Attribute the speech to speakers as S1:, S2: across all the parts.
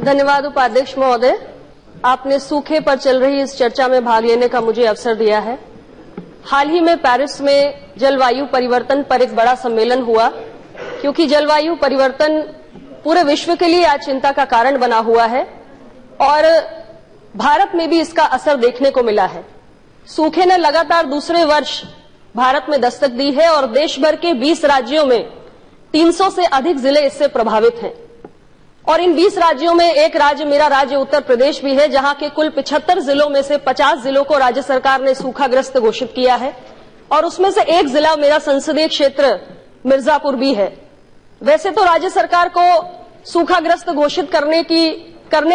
S1: धन्यवाद उपाध्यक्ष महोदय, आपने सूखे पर चल रही इस चर्चा में भाग लेने का मुझे अवसर दिया है। हाल ही में पेरिस में जलवायु परिवर्तन पर एक बड़ा सम्मेलन हुआ, क्योंकि जलवायु परिवर्तन पूरे विश्व के लिए आज चिंता का कारण बना हुआ है और भारत में भी इसका असर देखने को मिला है। सूखे ने लगातार दूसरे वर्ष भारत में दस्तक दी है और देश भर के 20 राज्यों में 300 से अधिक जिले इससे प्रभावित हैं। और इन 20 राज्यों में एक राज्य, मेरा राज्य उत्तर प्रदेश भी है, जहां के कुल 75 जिलों में से 50 जिलों को राज्य सरकार ने सूखाग्रस्त घोषित किया है और उसमें से एक जिला मेरा संसदीय क्षेत्र मिर्जापुर भी है। वैसे तो राज्य सरकार को सूखाग्रस्त घोषित करने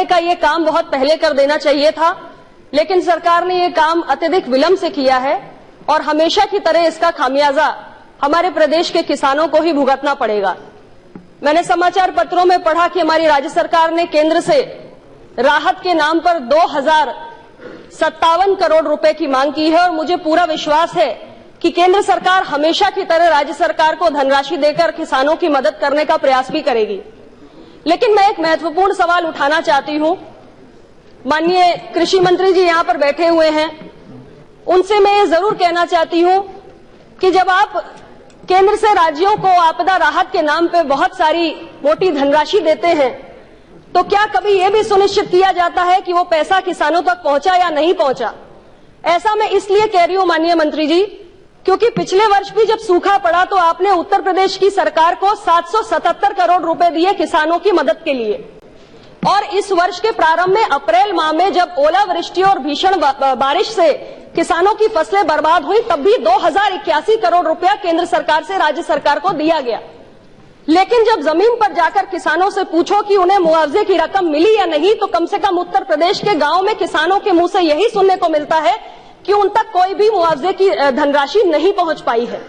S1: का ये काम बहुत पहले कर देना चाहिए था, लेकिन सरकार ने ये काम अत्यधिक विलंब से किया है और हमेशा की तरह इसका खामियाजा हमारे प्रदेश के किसानों को ही भुगतना पड़ेगा। मैंने समाचार पत्रों में पढ़ा कि हमारी राज्य सरकार ने केंद्र से राहत के नाम पर 2057 करोड़ रुपए की मांग की है और मुझे पूरा विश्वास है कि केंद्र सरकार हमेशा की तरह राज्य सरकार को धनराशि देकर किसानों की मदद करने का प्रयास भी करेगी। लेकिन मैं एक महत्वपूर्ण सवाल उठाना चाहती हूं। माननीय कृषि मंत्री जी यहां पर बैठे हुए हैं, उनसे मैं ये जरूर कहना चाहती हूं कि जब आप केंद्र से राज्यों को आपदा राहत के नाम पे बहुत सारी मोटी धनराशि देते हैं, तो क्या कभी यह भी सुनिश्चित किया जाता है कि वो पैसा किसानों तक पहुंचा या नहीं पहुंचा? ऐसा मैं इसलिए कह रही हूं माननीय मंत्री जी, क्योंकि पिछले वर्ष भी जब सूखा पड़ा तो आपने उत्तर प्रदेश की सरकार को 777 करोड़ रुपए दिए किसानों की मदद के लिए, और इस वर्ष के प्रारंभ में अप्रैल माह में जब ओलावृष्टि और भीषण बारिश से किसानों की फसलें बर्बाद हुई, तब भी 2081 करोड़ रुपया केंद्र सरकार से राज्य सरकार को दिया गया। लेकिन जब जमीन पर जाकर किसानों से पूछो कि उन्हें मुआवजे की रकम मिली या नहीं, तो कम से कम उत्तर प्रदेश के गांव में किसानों के मुंह से यही सुनने को मिलता है कि उन तक कोई भी मुआवजे की धनराशि नहीं पहुंच पाई है।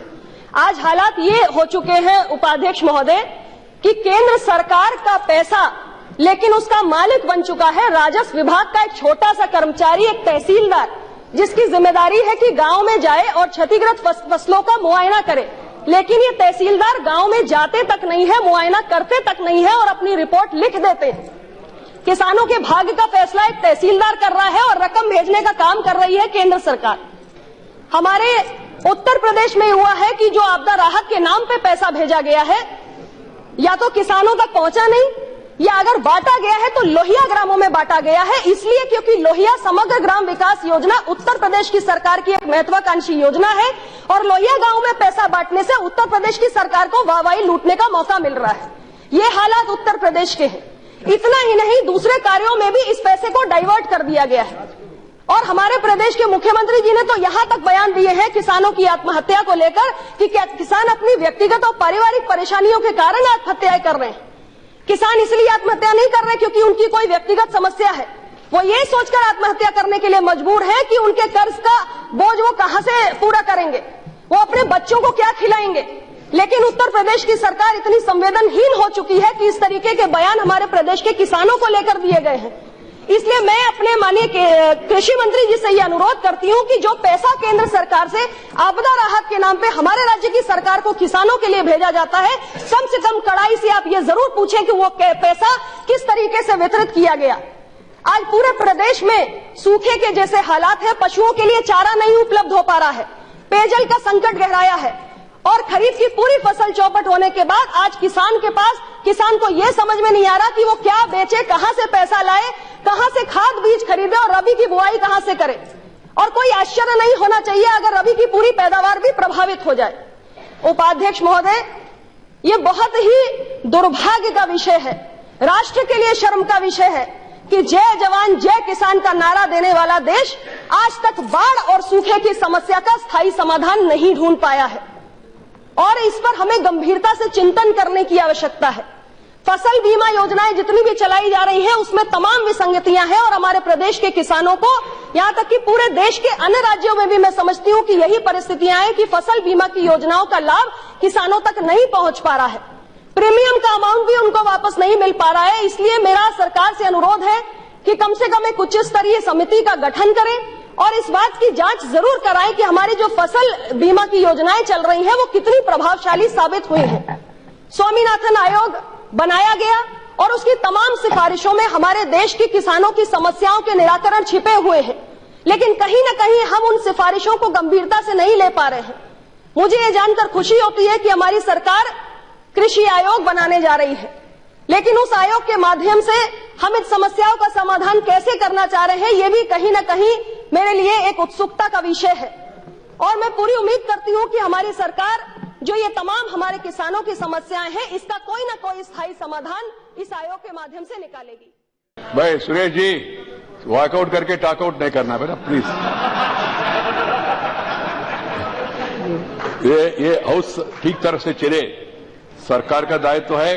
S1: आज हालात ये हो चुके हैं उपाध्यक्ष महोदय कि केंद्र सरकार का पैसा, लेकिन उसका मालिक बन चुका है राजस्व विभाग का एक छोटा सा कर्मचारी, एक तहसीलदार, जिसकी जिम्मेदारी है कि गांव में जाए और क्षतिग्रस्त फसलों का मुआयना करे। लेकिन ये तहसीलदार गांव में जाते तक नहीं है, मुआयना करते तक नहीं है और अपनी रिपोर्ट लिख देते हैं। किसानों के भाग्य का फैसला एक तहसीलदार कर रहा है और रकम भेजने का काम कर रही है केंद्र सरकार। हमारे उत्तर प्रदेश में हुआ है कि जो आपदा राहत के नाम पे पैसा भेजा गया है, या तो किसानों तक पहुंचा नहीं, या अगर बांटा गया है तो लोहिया ग्रामों में बांटा गया है। इसलिए क्योंकि लोहिया समग्र ग्राम विकास योजना उत्तर प्रदेश की सरकार की एक महत्वाकांक्षी योजना है और लोहिया गांव में पैसा बांटने से उत्तर प्रदेश की सरकार को वाहवाही लूटने का मौका मिल रहा है। ये हालात उत्तर प्रदेश के हैं। इतना ही नहीं, दूसरे कार्यों में भी इस पैसे को डाइवर्ट कर दिया गया है। और हमारे प्रदेश के मुख्यमंत्री जी ने तो यहां तक बयान दिए हैं किसानों की आत्महत्या को लेकर कि क्या किसान अपनी व्यक्तिगत और पारिवारिक परेशानियों के कारण आत्महत्याएं कर रहे हैं। किसान इसलिए आत्महत्या नहीं कर रहे क्योंकि उनकी कोई व्यक्तिगत समस्या है, वो ये सोचकर आत्महत्या करने के लिए मजबूर है कि उनके कर्ज का बोझ वो कहां से पूरा करेंगे, वो अपने बच्चों को क्या खिलाएंगे। लेकिन उत्तर प्रदेश की सरकार इतनी संवेदनहीन हो चुकी है कि इस तरीके के बयान हमारे प्रदेश के किसानों को लेकर दिए गए हैं। इसलिए मैं अपने माननीय कृषि मंत्री जी से ये अनुरोध करती हूं कि जो पैसा केंद्र सरकार से आपदा राहत के नाम पे हमारे राज्य की सरकार को किसानों के लिए भेजा जाता है, कम से कम कड़ाई से आप ये जरूर पूछें कि वो पैसा किस तरीके से वितरित किया गया। आज पूरे प्रदेश में सूखे के जैसे हालात है, पशुओं के लिए चारा नहीं उपलब्ध हो पा रहा है, पेयजल का संकट गहराया है और खरीफ की पूरी फसल चौपट होने के बाद आज किसान को यह समझ में नहीं आ रहा कि वो क्या बेचे, कहां से पैसा लाए, कहां से खाद बीज खरीदे और रबी की बुआई कहां से करे। और कोई आश्चर्य नहीं होना चाहिए अगर रबी की पूरी पैदावार भी प्रभावित हो जाए। उपाध्यक्ष महोदय, ये बहुत ही दुर्भाग्य का विषय है, राष्ट्र के लिए शर्म का विषय है कि जय जवान जय किसान का नारा देने वाला देश आज तक बाढ़ और सूखे की समस्या का स्थायी समाधान नहीं ढूंढ पाया है और इस पर हमें गंभीरता से चिंतन करने की आवश्यकता है। फसल बीमा योजनाएं जितनी भी चलाई जा रही हैं उसमें तमाम विसंगतियां हैं और हमारे प्रदेश के किसानों को, यहां तक कि पूरे देश के अन्य राज्यों में भी मैं समझती हूं कि यही परिस्थितियां हैं कि फसल बीमा की योजनाओं का लाभ किसानों तक नहीं पहुंच पा रहा है, प्रीमियम का अमाउंट भी उनको वापस नहीं मिल पा रहा है। इसलिए मेरा सरकार से अनुरोध है कि कम से कम एक उच्च स्तरीय समिति का गठन करें और इस बात की जांच जरूर कराएं कि हमारी जो फसल बीमा की योजनाएं चल रही हैं वो कितनी प्रभावशाली साबित हुई हैं। स्वामीनाथन आयोग बनाया गया और उसकी तमाम सिफारिशों में हमारे देश के किसानों की समस्याओं के निराकरण छिपे हुए हैं, लेकिन कहीं न कहीं हम उन सिफारिशों को गंभीरता से नहीं ले पा रहे हैं। मुझे ये जानकर खुशी होती है कि हमारी सरकार कृषि आयोग बनाने जा रही है, लेकिन उस आयोग के माध्यम से हम इन समस्याओं का समाधान कैसे करना चाह रहे हैं, ये भी कहीं न कहीं मेरे लिए एक उत्सुकता का विषय है। और मैं पूरी उम्मीद करती हूं कि हमारी सरकार जो ये तमाम हमारे किसानों की समस्याएं हैं, इसका कोई न कोई स्थायी समाधान इस आयोग के माध्यम से निकालेगी।
S2: भाई सुरेश जी, वॉकआउट करके टॉकआउट नहीं करना बेटा प्लीज। ये हाउस ठीक तरह से चले, सरकार का दायित्व है,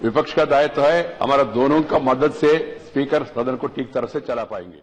S2: विपक्ष का दायित्व है, हमारा दोनों का मदद से स्पीकर सदन को ठीक तरह से चला पाएंगे।